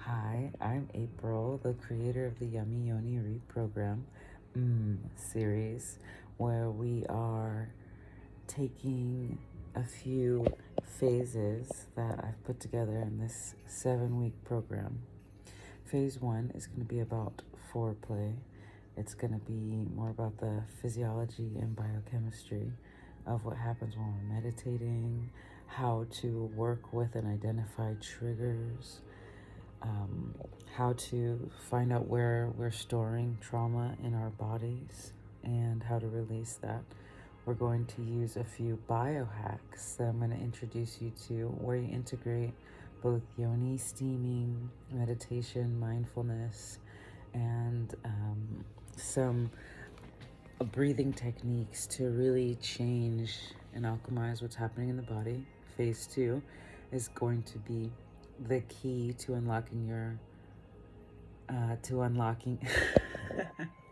Hi, I'm April, the creator of the Yoni Reprogram series, where we are taking a few phases that I've put together in this 7-week program. Phase 1 is going to be about foreplay. It's going to be more about the physiology and biochemistry of what happens when we're meditating, how to work with and identify triggers, um, how to find out where we're storing trauma in our bodies and how to release that. We're going to use a few biohacks that I'm going to introduce you to where you integrate both Yoni steaming, meditation, mindfulness, and some breathing techniques to really change and alchemize what's happening in the body. Phase 2 is going to be the key to unlocking your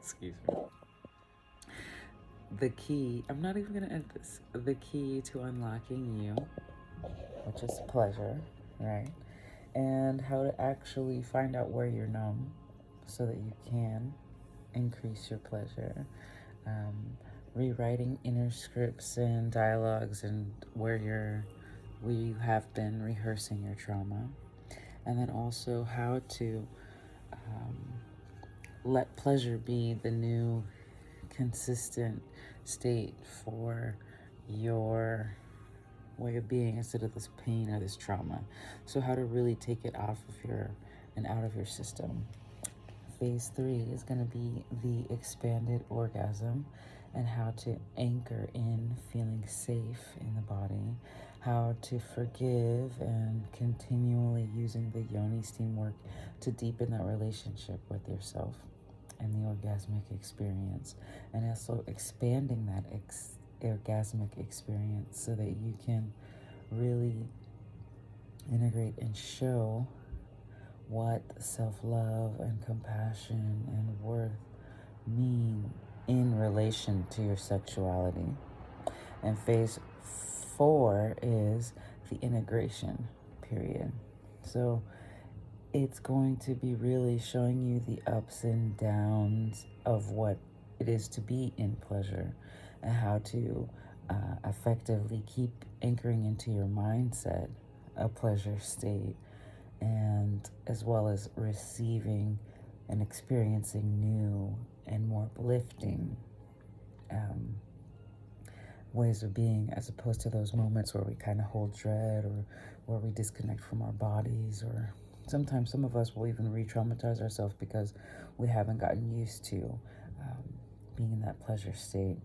excuse me, the key, I'm not even gonna end this, the key to unlocking you, which is pleasure, right? And how to actually find out where you're numb so that you can increase your pleasure. um, Rewriting inner scripts and dialogues and where you have been rehearsing your trauma, and then also how to um, let pleasure be the new consistent state for your way of being instead of this pain or this trauma. So how to really take it off of your and out of your system. Phase 3 is going to be the expanded orgasm and how to anchor in feeling safe in the body, how to forgive, and continually using the Yoni steam work to deepen that relationship with yourself and the orgasmic experience, and also expanding that orgasmic experience so that you can really integrate and show what self-love and compassion and worth mean in relation to your sexuality. And phase 4 is the integration period. So it's going to be really showing you the ups and downs of what it is to be in pleasure and how to effectively keep anchoring into your mindset a pleasure state, and as well as receiving and experiencing new and more uplifting um, ways of being, as opposed to those moments where we kind of hold dread or where we disconnect from our bodies, or sometimes some of us will even re-traumatize ourselves because we haven't gotten used to being in that pleasure state.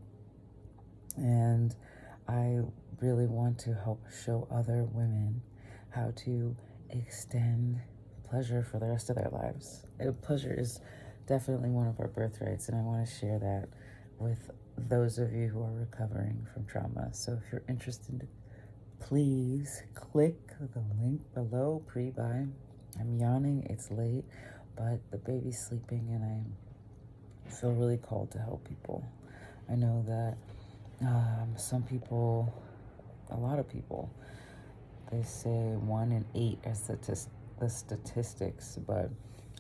And I really want to help show other women how to extend pleasure for the rest of their lives. Pleasure is definitely one of our birthrights, and I want to share that with those of you who are recovering from trauma. So if you're interested, please click the link below, pre-buy. I'm yawning, it's late, but the baby's sleeping and I feel really called to help people. I know that some people, a lot of people, they say 1 in 8 is the statistics, but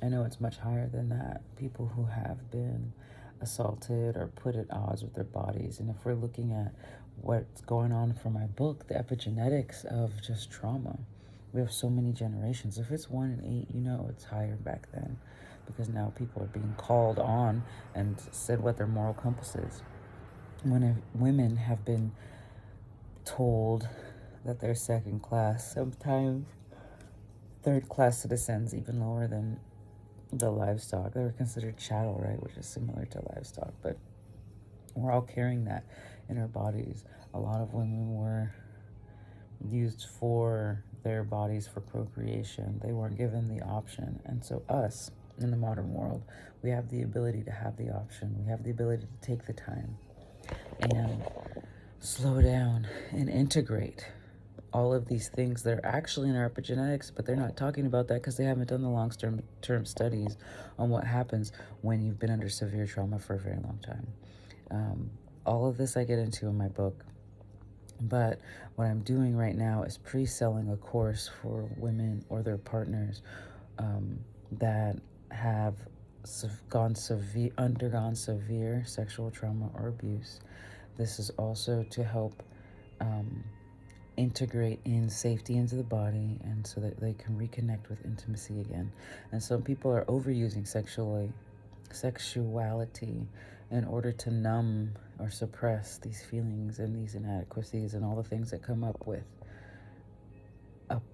I know it's much higher than that. People who have been assaulted or put at odds with their bodies. And if we're looking at what's going on for my book, the epigenetics of just trauma, we have so many generations. If it's 1 in 8, you know it's higher back then, because now people are being called on and said what their moral compass is. When women have been told that they're second class, sometimes third class citizens, even lower than the livestock. They were considered chattel, right, which is similar to livestock, but we're all carrying that in our bodies. A lot of women were used for their bodies for procreation. They weren't given the option. And so us, in the modern world, we have the ability to have the option. We have the ability to take the time and slow down and integrate all of these things that are actually in our epigenetics, but they're not talking about that because they haven't done the long-term studies on what happens when you've been under severe trauma for a very long time. All of this I get into in my book, but what I'm doing right now is pre-selling a course for women or their partners that have undergone severe sexual trauma or abuse. This is also to help integrate in safety into the body, and so that they can reconnect with intimacy again. And some people are overusing sexuality in order to numb or suppress these feelings and these inadequacies and all the things that come up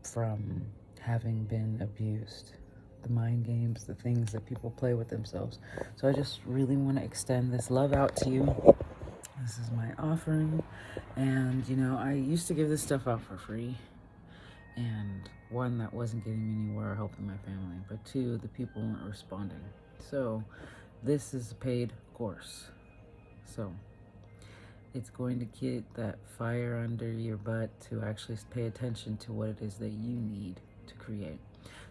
from having been abused. The mind games, the things that people play with themselves. So I just really want to extend this love out to you. This is my offering. And, I used to give this stuff out for free. And one, that wasn't getting me anywhere or helping my family. But two, the people weren't responding. So this is a paid course. So it's going to get that fire under your butt to actually pay attention to what it is that you need to create.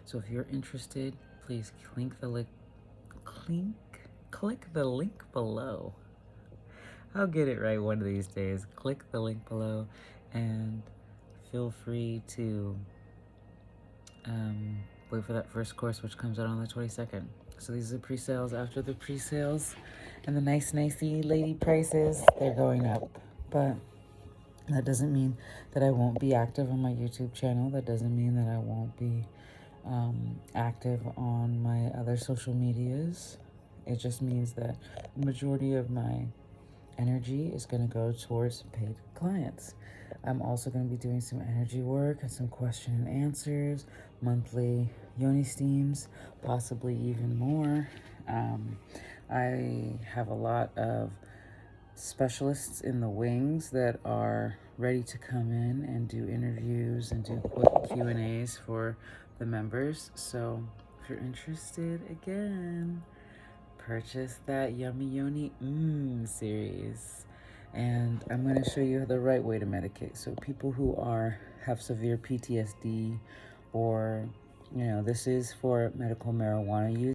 So if you're interested, please click the link below. I'll get it right one of these days. Click the link below and feel free to wait for that first course, which comes out on the 22nd. So these are pre-sales. After the pre-sales and the nicey lady prices, they're going up. But that doesn't mean that I won't be active on my YouTube channel. That doesn't mean that I won't be active on my other social medias. It just means that the majority of my energy is going to go towards paid clients. I'm also going to be doing some energy work and some question and answers, monthly Yoni steams, possibly even more. I have a lot of specialists in the wings that are ready to come in and do interviews and do quick Q&As for the members. So if you're interested, again, purchase that Yummy Yoni series. And I'm going to show you the right way to medicate. So people who have severe PTSD, or this is for medical marijuana use.